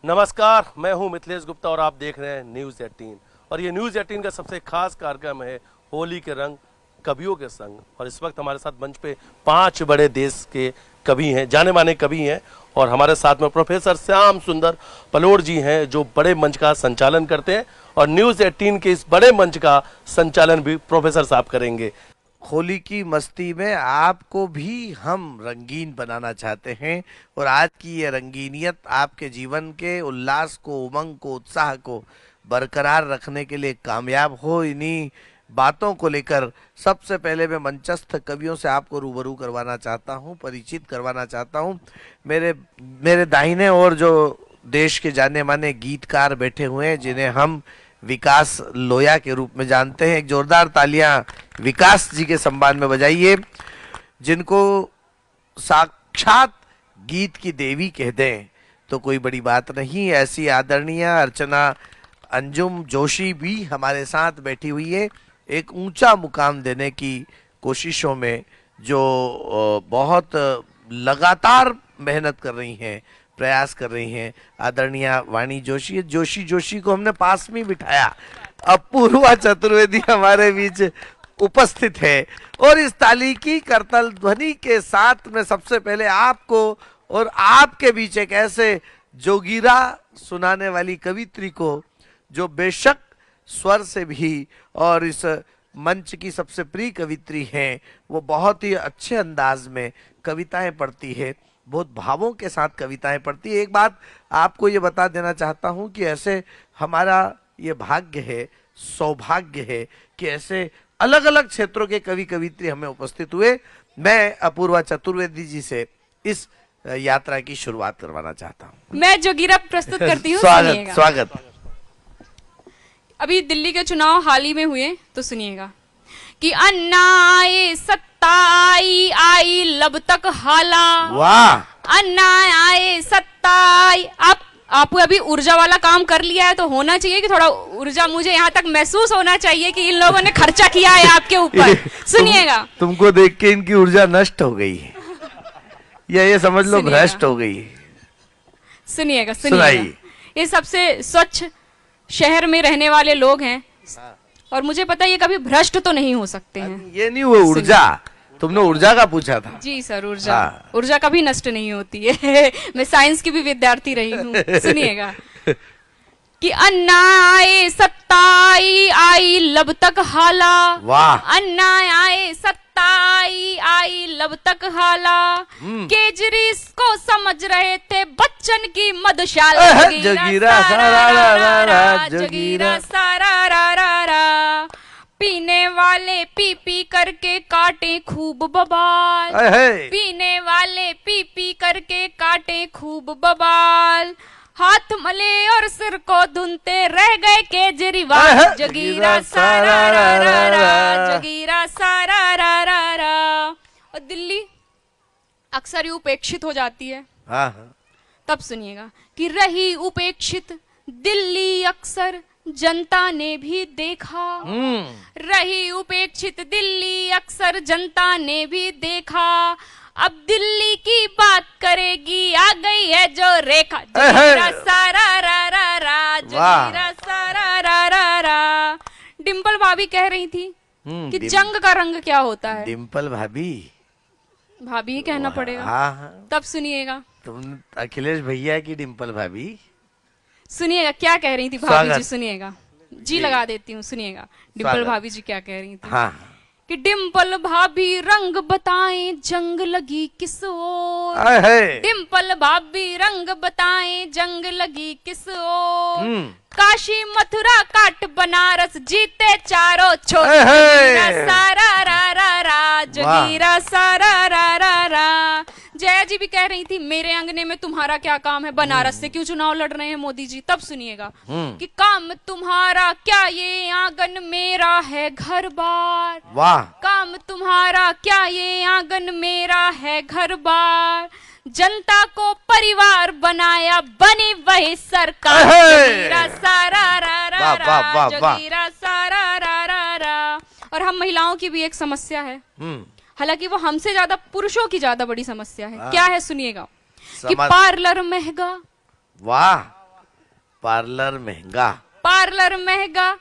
नमस्कार, मैं हूं मिथिलेश गुप्ता और आप देख रहे हैं न्यूज़ 18। और ये न्यूज़ 18 का सबसे खास कार्यक्रम है होली के रंग कवियों के संग। और इस वक्त हमारे साथ मंच पे 5 बड़े देश के कवि हैं, जाने माने कवि हैं। और हमारे साथ में प्रोफेसर श्याम सुंदर पलोड़ जी हैं जो बड़े मंच का संचालन करते हैं, और न्यूज़ 18 के इस बड़े मंच का संचालन भी प्रोफेसर साहब करेंगे। होली की मस्ती में आपको भी हम रंगीन बनाना चाहते हैं, और आज की ये रंगीनियत आपके जीवन के उल्लास को, उमंग को, उत्साह को बरकरार रखने के लिए कामयाब हो। इन्हीं बातों को लेकर सबसे पहले मैं मंचस्थ कवियों से आपको रूबरू करवाना चाहता हूं, परिचित करवाना चाहता हूं। मेरे दाहिने ओर जो देश के जाने माने गीतकार बैठे हुए हैं, जिन्हें हम विकास लोया के रूप में जानते हैं। एक जोरदार तालियां विकास जी के सम्मान में बजाइए, जिनको साक्षात गीत की देवी कह दें तो कोई बड़ी बात नहीं। ऐसी आदरणीय अर्चना अंजुम जोशी भी हमारे साथ बैठी हुई है, एक ऊंचा मुकाम देने की कोशिशों में जो बहुत लगातार मेहनत कर रही हैं, प्रयास कर रही हैं। आदरणीय वाणी जोशी को हमने पास में बिठाया। अपूर्वा चतुर्वेदी हमारे बीच उपस्थित है, और इस ताली की करतल ध्वनि के साथ में सबसे पहले आपको और आपके बीच एक ऐसे जोगीरा सुनाने वाली कवित्री को, जो बेशक स्वर से भी और इस मंच की सबसे प्रिय कवित्री हैं, वो बहुत ही अच्छे अंदाज में कविताएं पढ़ती है, बहुत भावों के साथ कविताएं पढ़ती है। एक बात आपको ये बता देना चाहता हूं कि ऐसे हमारा ये भाग्य है, सौभाग्य है कि ऐसे अलग अलग क्षेत्रों के कवि कवित्री हमें उपस्थित हुए। मैं अपूर्वा चतुर्वेदी जी से इस यात्रा की शुरुआत करवाना चाहता हूँ। मैं जोगीरा प्रस्तुत करती हूँ। स्वागत। अभी दिल्ली के चुनाव हाल ही में हुए, तो सुनिएगा कि अन्ना आए सत्ता आई लब तक हाला। वाह। अन्ना आए सत्ता आई। आप अभी ऊर्जा वाला काम कर लिया है, तो होना चाहिए कि थोड़ा ऊर्जा मुझे यहाँ तक महसूस होना चाहिए कि इन लोगों ने खर्चा किया है आपके ऊपर। सुनिएगा। तुमको देख के इनकी ऊर्जा नष्ट हो गई है, या ये समझ लो भ्रष्ट हो गई है। सुनिएगा। ये सबसे स्वच्छ शहर में रहने वाले लोग हैं, और मुझे पता है ये कभी भ्रष्ट तो नहीं हो सकते हैं। ये नहीं, वो ऊर्जा, तुमने ऊर्जा का पूछा था। जी सर, ऊर्जा कभी नष्ट नहीं होती है। मैं साइंस की भी विद्यार्थी रही हूँ। सुनिएगा कि अन्ना आए सत्ता आई लब तक हाला। वाह। अन्ना आए सत्ता आई लब तक हाला। केजरी को समझ रहे थे बच्चन की मधुशाला। जगीरा सारा रा। पीने वाले पी पी करके काटे खूब बबाल। पीने वाले पी पी करके काटे खूब बबाल। हाथ मले और सिर को धुनते रह गए केजरीवाल। जगीरा सारा रा, जगीरा सारा रा। और दिल्ली अक्सर ही उपेक्षित हो जाती है। तब सुनिएगा कि रही उपेक्षित दिल्ली अक्सर जनता ने भी देखा। रही उपेक्षित दिल्ली अक्सर जनता ने भी देखा। अब दिल्ली की बात करेगी, आ गई है जो रेखा। जगीरा सारा रा, जगीरा सारा रा। डिम्पल भाभी कह रही थी कि जंग का रंग क्या होता है। डिम्पल भाभी ही कहना पड़ेगा। हाँ। तब सुनिएगा। तुम अखिलेश भैया की डिम्पल भाभी। सुनिएगा क्या कह रही थी भाभी जी। सुनिएगा जी, लगा देती हूँ। सुनिएगा डिम्पल भाभी जी क्या कह रही थी। हाँ। कि डिम्पल भाभी रंग बताएं जंग लगी किस ओर। डिम्पल भाभी रंग बताएं जंग लगी किस ओर। काशी मथुरा काट बनारस जीते चारों छोर। जगीरा सारा रा, जगीरा सारा रा। जया जी भी कह रही थी मेरे अंगने में तुम्हारा क्या काम है, बनारस से क्यों चुनाव लड़ रहे हैं मोदी जी। तब सुनिएगा कि काम तुम्हारा क्या, ये आंगन मेरा है घर बार। वाह। काम तुम्हारा क्या, ये आंगन मेरा है घर बार। जनता को परिवार बनाया, बनी वही सरकार। जगीरा सारा रा, जगीरा सारा रा। और हम महिलाओं की भी एक समस्या है, हालांकि वो हमसे ज्यादा पुरुषों की ज्यादा बड़ी समस्या है। क्या है सुनिएगा कि पार्लर महंगा। वाह। पार्लर महंगा, पार्लर महंगा,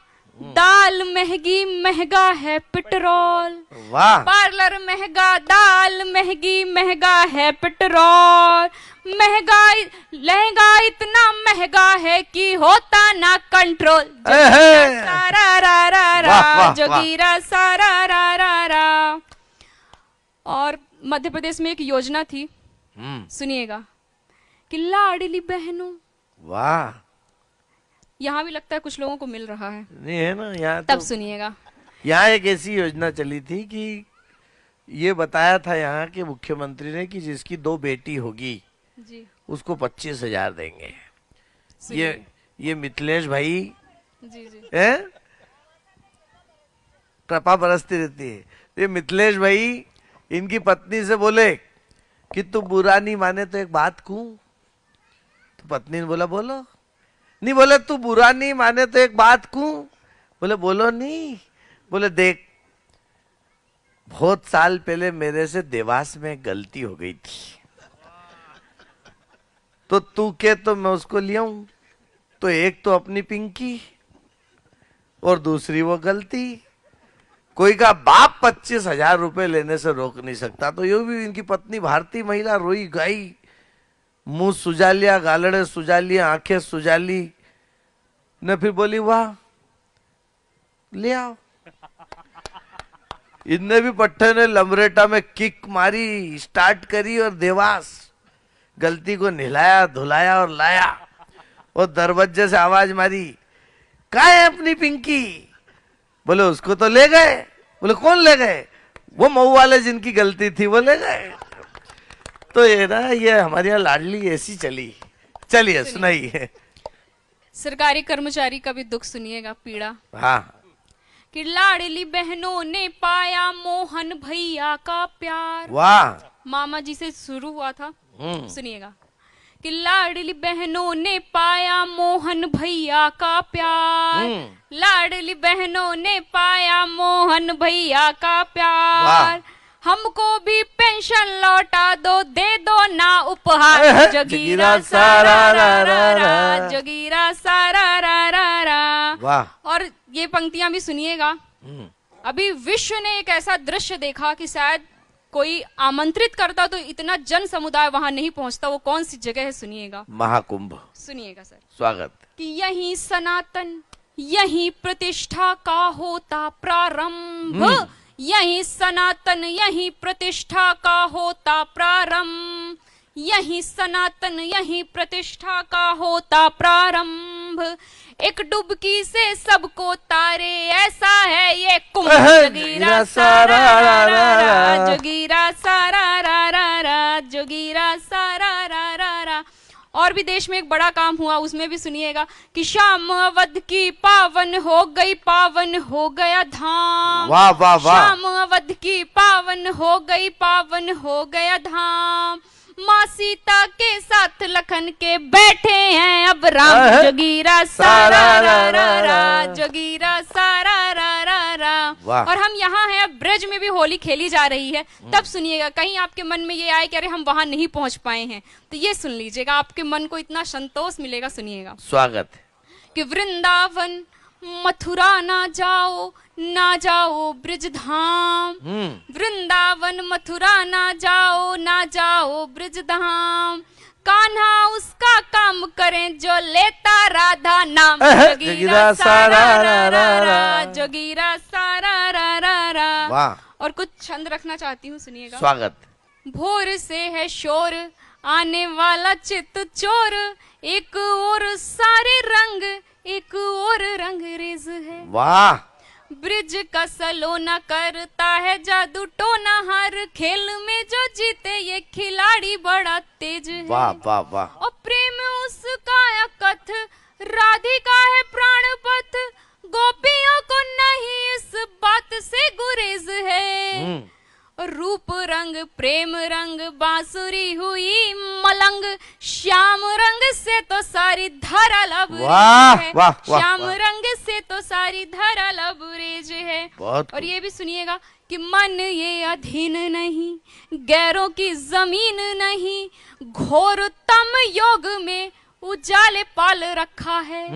दाल महंगी, महंगा है पेट्रोल। वाह। पार्लर महंगा, दाल महंगी, महंगा है पेट्रोल। महंगाई लहंगा इतना महंगा है कि होता ना कंट्रोल। सारा रा रा रा, जोगीरा सारा रा रा रा। और मध्य प्रदेश में एक योजना थी, सुनिएगा, कि लाडली बहनों। वाह। यहाँ भी लगता है कुछ लोगों को मिल रहा है, नहीं है ना यहाँ? तब सुनिएगा। यहाँ एक ऐसी योजना चली थी कि ये बताया था यहाँ के मुख्यमंत्री ने कि जिसकी 2 बेटी होगी जी, उसको 25,000 देंगे। ये मिथिलेश भाई जी जी है, कृपा बरसती रहती है। ये मिथिलेश भाई इनकी पत्नी से बोले कि तू बुरा नहीं माने तो एक बात कहूं। तो पत्नी ने बोला बोलो। नहीं, बोले तू बुरा नहीं माने तो एक बात कहूं। बोले बोलो नहीं। बोले देख, बहुत साल पहले मेरे से देवास में गलती हो गई थी, तो तू के तो मैं उसको ले आऊं। तो एक तो अपनी पिंकी और दूसरी वो गलती। कोई का बाप 25,000 रुपए लेने से रोक नहीं सकता। तो ये भी इनकी पत्नी भारतीय महिला रोई गाई, मुंह सुजा लिया, गालड़े सुजा लिया, आंखें सुजा ली ने, फिर बोली वाह ले आओ। इनने भी पट्टे ने लमरेटा में किक मारी, स्टार्ट करी और देवास गलती को नहलाया धुलाया और लाया। और दरवाजे से आवाज मारी, कहाँ है अपनी पिंकी? बोले उसको तो ले गए। बोले कौन ले गए? वो मऊ वाले जिनकी गलती थी वो ले गए। तो ये ना, ये हमारे यहाँ लाडली ऐसी चली। चलिए सुनाइए। सरकारी कर्मचारी का भी दुख सुनिएगा, पीड़ा। हाँ। कि लाडली बहनों ने पाया मोहन भैया का प्यार। वाह। मामा जी से शुरू हुआ था, सुनिएगा। कि लाडली बहनों ने पाया मोहन भैया का प्यार। लाडली बहनों ने पाया मोहन भैया का प्यार। हमको भी पेंशन लौटा दो, दे दो ना उपहार। जोगीरा सारा रा रा रा, जोगीरा सारा रा रा रा। वाह। और ये पंक्तियां भी सुनिएगा। अभी विश्व ने एक ऐसा दृश्य देखा कि शायद कोई आमंत्रित करता तो इतना जन समुदाय वहां नहीं पहुंचता। वो कौन सी जगह है, सुनिएगा। महाकुंभ। सुनिएगा सर। स्वागत। कि यही सनातन, यही प्रतिष्ठा का होता प्रारंभ। यही सनातन, यही प्रतिष्ठा का होता प्रारंभ। यही सनातन, यही प्रतिष्ठा का होता प्रारंभ। एक डुबकी से सबको तारे, ऐसा है ये कुंभ। जोगीरा सारा रा रा रा, जोगीरा सारा रा रा रा, जोगीरा सारा रा रा रा। और भी देश में एक बड़ा काम हुआ, उसमें भी सुनिएगा। कि शाम अवध की पावन हो गई, पावन हो गया धाम। वाह वाह वाह। शाम अवध की पावन हो गई, पावन हो गया धाम। माँ सीता के साथ लखन के बैठे हैं अब राम। जोगीरा सारा रा रा रा, जोगीरा सारा रा रा रा। और हम यहाँ हैं, अब ब्रज में भी होली खेली जा रही है। तब सुनिएगा, कहीं आपके मन में ये आए कि अरे हम वहां नहीं पहुंच पाए हैं, तो ये सुन लीजिएगा, आपके मन को इतना संतोष मिलेगा। सुनिएगा। स्वागत। कि वृंदावन मथुरा ना जाओ, ना जाओ ब्रिज धाम। वृंदावन मथुरा ना जाओ, ना जाओ ब्रिज धाम। कान्हा उसका काम करें जो लेता राधा नाम। जोगीरा सारा रा रा रा, जोगीरा सारा रा रा रा। वाह। और कुछ छंद रखना चाहती हूँ, सुनिएगा। स्वागत। भोर से है शोर, आने वाला चित चोर। एक और सारे रंग, एक और रंगरेज है। वाह। ब्रिज का सलोना करता है जादू टोना। हर खेल में जो जीते ये खिलाड़ी बड़ा तेज है। वाह वाह वाह। और प्रेम उसका कथ, राधिका है प्राणपथ। गोपियों को नहीं इस बात से गुरेज है। रूप रंग प्रेम रंग बांसुरी हुई मलंग। श्याम रंग से तो सारी धरा लबरेज है। श्याम रंग से तो सारी धरा लबरेज है। और ये भी सुनिएगा कि मन ये अधीन नहीं, गैरों की जमीन नहीं। घोर तम योग में उजाले पाल रखा है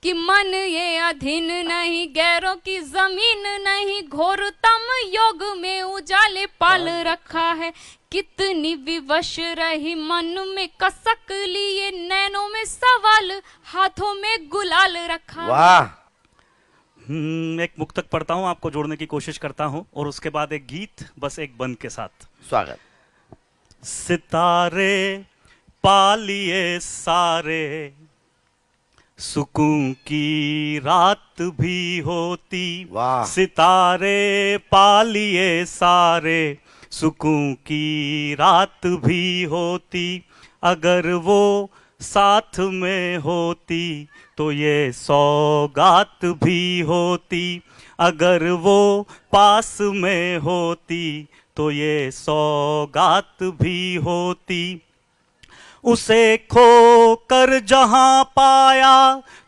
कि मन ये अधीन नहीं, गैरों की जमीन नहीं, घोरतम योग में उजाले पाल रखा है। कितनी विवश रही मन में कसक लिए, नैनों में सवाल, हाथों में गुलाल रखा। वाह। एक मुक्तक पढ़ता हूँ, आपको जोड़ने की कोशिश करता हूँ, और उसके बाद एक गीत, बस एक बंद के साथ। स्वागत। सितारे पालिए सारे, सुकून की रात भी होती। वाह। सितारे पालिए सारे, सुकून की रात भी होती। अगर वो साथ में होती तो ये सौगात भी होती। अगर वो पास में होती तो ये सौगात भी होती। उसे खो कर जहां पाया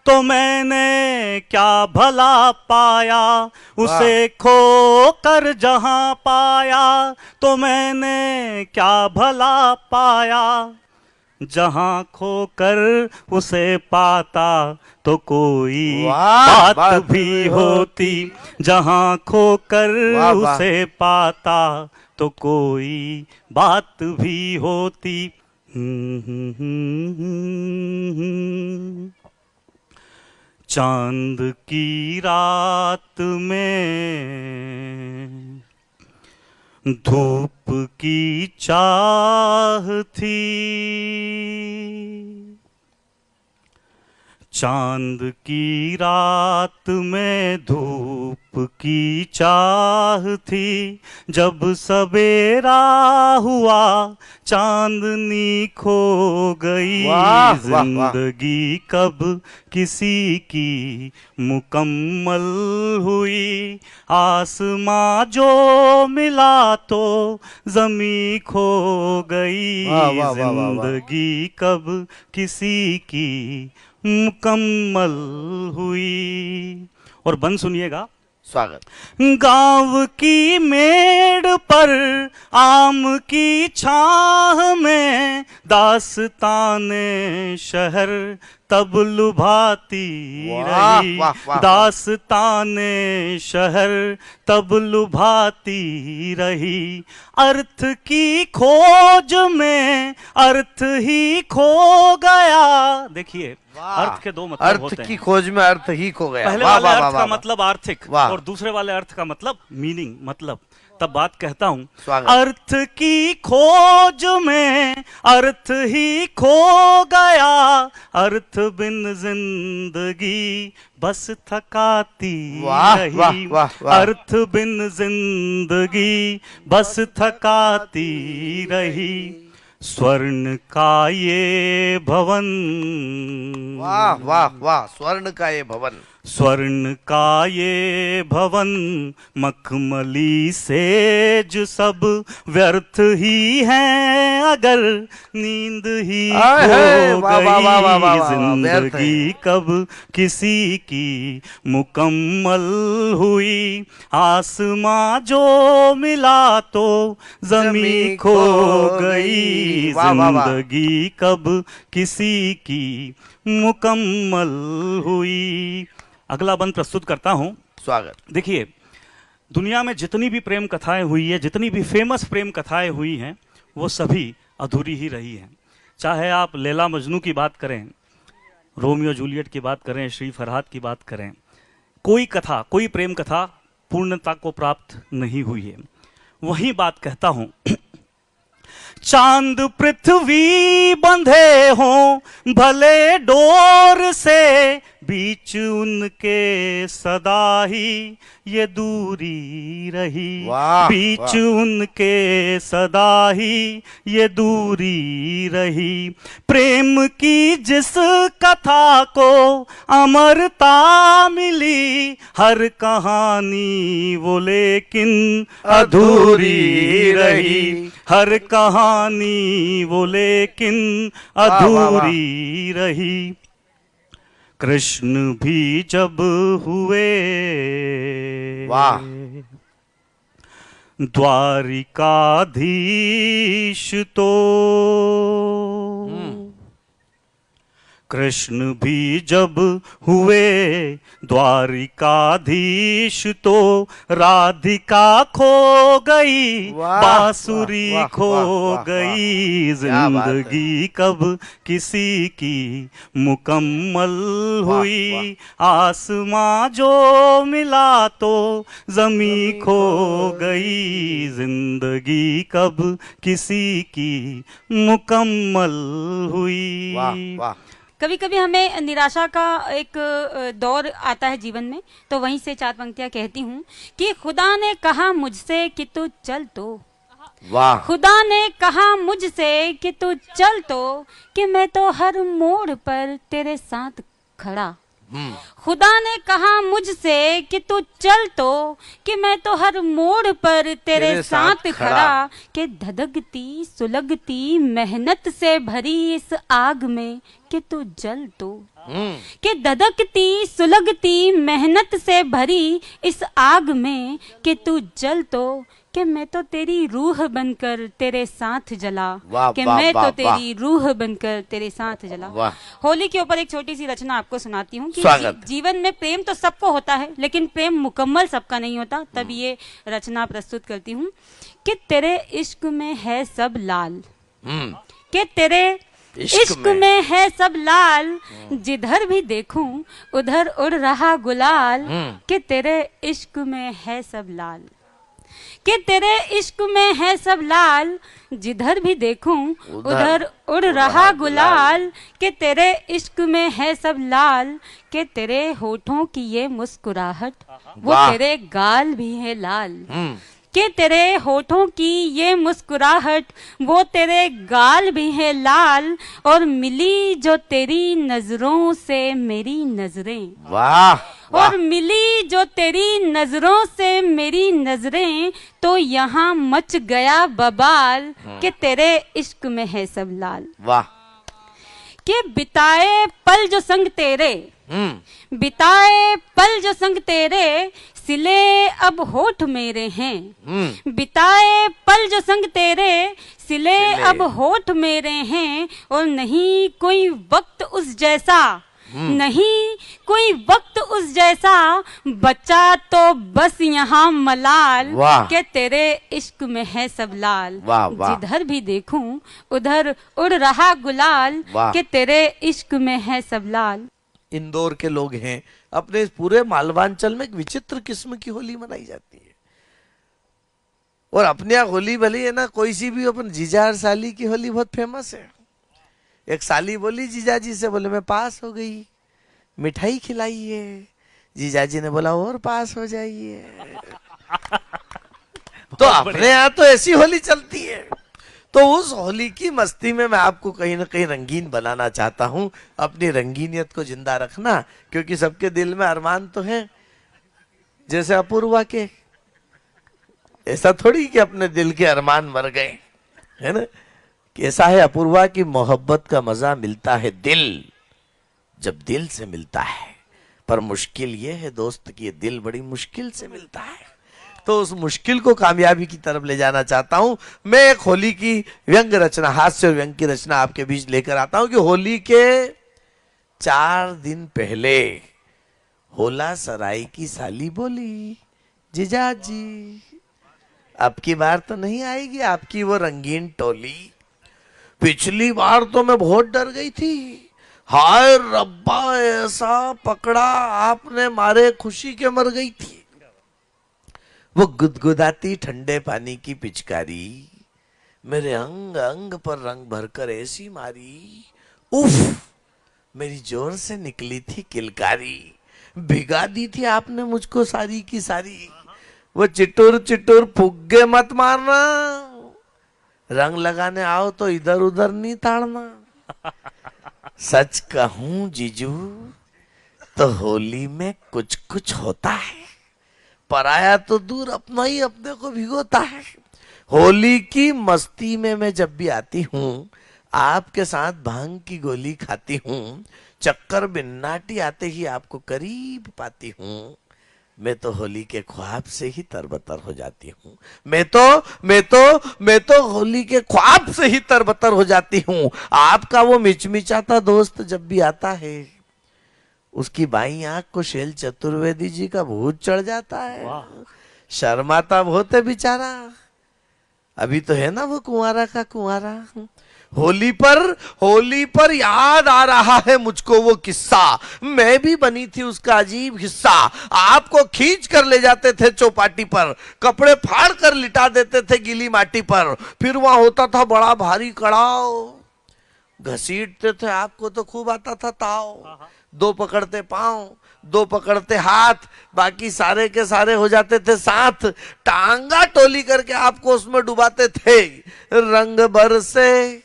तो मैंने क्या भला पाया। उसे खो कर जहां पाया तो मैंने क्या भला पाया। जहां खोकर उसे पाता तो कोई बात भी होती। जहां खोकर उसे पाता तो कोई बात भी होती। चांद की रात में धूप की चाह थी। चांद की रात में धूप की चाह थी। जब सवेरा हुआ चांदनी खो गई। जिंदगी कब किसी की मुकम्मल हुई। आसमां जो मिला तो जमी खो गई। जिंदगी कब किसी की मुकम्मल हुई। और बंद सुनिएगा। स्वागत। गांव की मेड़ पर आम की छाह में दास्ताने शहर तब लुभाती रही। दास्ताने शहर तब लुभाती रही। अर्थ की खोज में अर्थ ही खो गया। देखिए, अर्थ के दो मतलब होते हैं। अर्थ की खोज में अर्थ ही खो गया। पहले वाले अर्थ का मतलब आर्थिक, और दूसरे वाले अर्थ का मतलब मीनिंग, मतलब। तब बात कहता हूं, अर्थ की खोज में अर्थ ही खो गया। अर्थ बिन जिंदगी बस थकाती रही। अर्थ बिन जिंदगी बस थकाती रही। स्वर्ण का ये भवन। वाह वाह वाह। स्वर्ण का ये भवन। स्वर्ण का ये भवन, मखमली सेज सब व्यर्थ ही हैं अगर नींद ही खो गई। जिंदगी कब किसी की मुकम्मल हुई। आसमां जो मिला तो जमी खो गई। जिंदगी कब किसी की मुकम्मल हुई। अगला बंद प्रस्तुत करता हूं। स्वागत। देखिए, दुनिया में जितनी भी प्रेम कथाएं हुई है, जितनी भी फेमस प्रेम कथाएं हुई हैं, वो सभी अधूरी ही रही हैं। चाहे आप लैला मजनू की बात करें, रोमियो जूलियट की बात करें, श्री फरहाद की बात करें, कोई कथा, कोई प्रेम कथा पूर्णता को प्राप्त नहीं हुई है। वही बात कहता हूं, चांद पृथ्वी बंधे हों भले डोर से, बीच उनके सदा ही ये दूरी रही। बीच उनके सदा ही ये दूरी रही। प्रेम की जिस कथा को अमरता मिली, हर कहानी वो लेकिन अधूरी रही। हर कहानी वो लेकिन अधूरी रही। कृष्ण भी जब हुए द्वारिकाधीश तो कृष्ण भी जब हुए द्वारिकाधीश तो राधिका खो गई, बांसुरी खो गई। जिंदगी कब किसी की मुकम्मल हुई, आसमां जो मिला तो जमी खो गई। जिंदगी कब किसी की मुकम्मल हुई। वाह। कभी कभी हमें निराशा का एक दौर आता है जीवन में, तो वहीं से 4 पंक्तियां कहती हूँ कि खुदा ने कहा मुझसे कि तू चल तो, वाह। खुदा ने कहा मुझसे कि तू चल तो, कि मैं तो हर मोड़ पर तेरे साथ खड़ा। खुदा ने कहा मुझसे कि तू चल तो, कि मैं तो हर मोड़ पर तेरे साथ खड़ा। कि धधकती सुलगती मेहनत से भरी इस आग में कि तू जल तो, कि धधकती सुलगती मेहनत से भरी इस आग में कि तू जल तो, कि मैं तो तेरी रूह बनकर तेरे साथ जला। कि मैं तो तेरी रूह बनकर तेरे साथ जला। होली के ऊपर एक छोटी सी रचना आपको सुनाती हूँ कि जीवन में प्रेम तो सबको होता है, लेकिन प्रेम मुकम्मल सबका नहीं होता। तब ये रचना प्रस्तुत करती हूँ कि तेरे इश्क में है सब लाल, कि तेरे इश्क में है सब लाल, जिधर भी देखूं उधर उड़ रहा गुलाल। कि तेरे इश्क में है सब लाल, कि तेरे इश्क में है सब लाल, जिधर भी देखूं उधर उड़ रहा गुलाल। कि तेरे इश्क में है सब लाल, कि तेरे होठों की ये मुस्कुराहट वो तेरे गाल भी है लाल। कि तेरे होठों की ये मुस्कुराहट वो तेरे गाल भी है लाल। और मिली जो तेरी नजरों से मेरी नजरें, वाह। और मिली जो तेरी नजरों से मेरी नजरें, तो यहाँ मच गया बवाल। कि तेरे इश्क में है सब लाल, वाह। कि बिताए पल जो संग तेरे, बिताए पल जो संग तेरे, सिले अब होठ मेरे हैं। बिताए पल जो संग तेरे, सिले अब होठ मेरे हैं। और नहीं कोई वक्त उस जैसा, नहीं कोई वक्त उस जैसा, बचा तो बस यहाँ मलाल। के तेरे इश्क में है सब लाल, जिधर भी देखूं उधर उड़ रहा गुलाल। के तेरे इश्क में है सब लाल। इंदौर के लोग हैं, अपने पूरे मालवांचल में एक विचित्र किस्म की होली मनाई जाती है। और अपने यहाँ होली भली है ना, कोई सी भी अपन जीजा और साली की होली बहुत फेमस है। एक साली बोली जीजा जी से, बोले मैं पास हो गई, मिठाई खिलाइए। जीजा जी ने बोला और पास हो जाइए। तो अपने यहाँ तो ऐसी होली चलती है। तो उस होली की मस्ती में मैं आपको कहीं ना कहीं रंगीन बनाना चाहता हूं। अपनी रंगीनियत को जिंदा रखना, क्योंकि सबके दिल में अरमान तो है, जैसे अपूर्वा के। ऐसा थोड़ी कि अपने दिल के अरमान मर गए, है ना। कैसा है अपूर्वा की मोहब्बत का मजा मिलता है दिल, जब दिल से मिलता है। पर मुश्किल ये है दोस्त कि ये दिल बड़ी मुश्किल से मिलता है। तो उस मुश्किल को कामयाबी की तरफ ले जाना चाहता हूं। मैं एक होली की व्यंग रचना, हास्य और व्यंग की रचना आपके बीच लेकर आता हूं कि होली के 4 दिन पहले होला सराय की साली बोली, जीजा जी अब की बार तो नहीं आएगी आपकी वो रंगीन टोली। पिछली बार तो मैं बहुत डर गई थी, हाय रब्बा ऐसा पकड़ा आपने मारे खुशी के मर गई थी। वो गुदगुदाती ठंडे पानी की पिचकारी मेरे अंग अंग पर रंग भरकर ऐसी मारी, उफ मेरी जोर से निकली थी किलकारी। भिगा दी थी आपने मुझको सारी की सारी। वो चिटुर चिटुर फुग्गे मत मारना, रंग लगाने आओ तो इधर उधर नहीं ताड़ना। सच कहूं जीजू तो होली में कुछ कुछ होता है, पराया तो दूर अपना ही अपने को भिगोता है। होली की मस्ती में मैं जब भी आती हूँ, आपके साथ भांग की गोली खाती हूँ, चक्कर बिन्नाटी आते ही आपको करीब पाती हूँ। मैं तो होली के ख्वाब से ही तरबतर हो जाती हूँ। मैं तो होली के ख्वाब से ही तरबतर हो जाती हूँ। आपका वो मिचमिचाता दोस्त जब भी आता है, उसकी बाईं आंख को शैल चतुर्वेदी जी का भूत चढ़ जाता है। शर्माता बहुत है बेचारा। अभी तो है ना वो कुंवारा का कुंवारा। होली पर याद आ रहा है मुझको वो किस्सा। मैं भी बनी थी उसका अजीब हिस्सा। आपको खींच कर ले जाते थे चौपाटी पर, कपड़े फाड़ कर लिटा देते थे गीली माटी पर। फिर वहां होता था बड़ा भारी कड़ाव, घसीटते थे आपको तो खूब आता था ताव। 2 पकड़ते पांव, 2 पकड़ते हाथ, बाकी सारे के सारे हो जाते थे साथ। टांगा टोली करके आपको उसमें डुबाते थे। रंग बरसे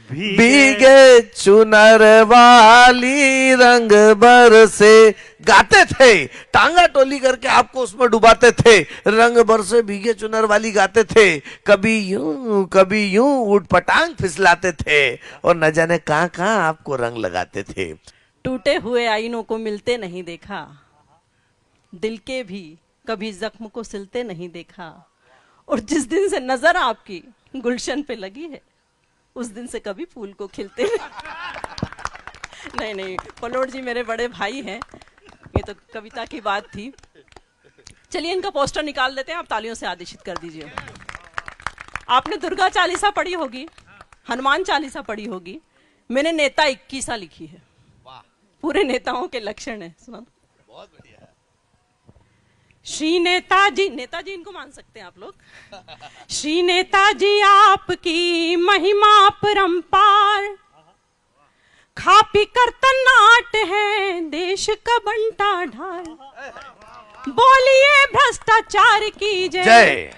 भीगे चुनर वाली, रंग बरसे गाते थे। टांगा टोली करके आपको उसमें डुबाते थे। रंग बरसे भीगे चुनर वाली गाते थे। कभी यूं उठ पटांग फिसलाते थे और न जाने कहां आपको रंग लगाते थे। टूटे हुए आईनों को मिलते नहीं देखा, दिल के भी कभी जख्म को सिलते नहीं देखा। और जिस दिन से नजर आपकी गुलशन पे लगी है, उस दिन से कभी फूल को खिलते नहीं, पलोट जी मेरे बड़े भाई हैं, ये तो कविता की बात थी। चलिए इनका पोस्टर निकाल देते हैं, आप तालियों से आदेशित कर दीजिए। आपने दुर्गा चालीसा पढ़ी होगी, हनुमान चालीसा पढ़ी होगी। मैंने नेता 21 लिखी है, पूरे नेताओं के लक्षण है। सुनो, बहुत बढ़िया है। श्री नेताजी इनको मान सकते हैं आप लोग। श्री नेताजी आपकी महिमा परंपार, खा पी कर तन्नाट है देश का बंटा ढाल। बोलिए भ्रष्टाचार की जय,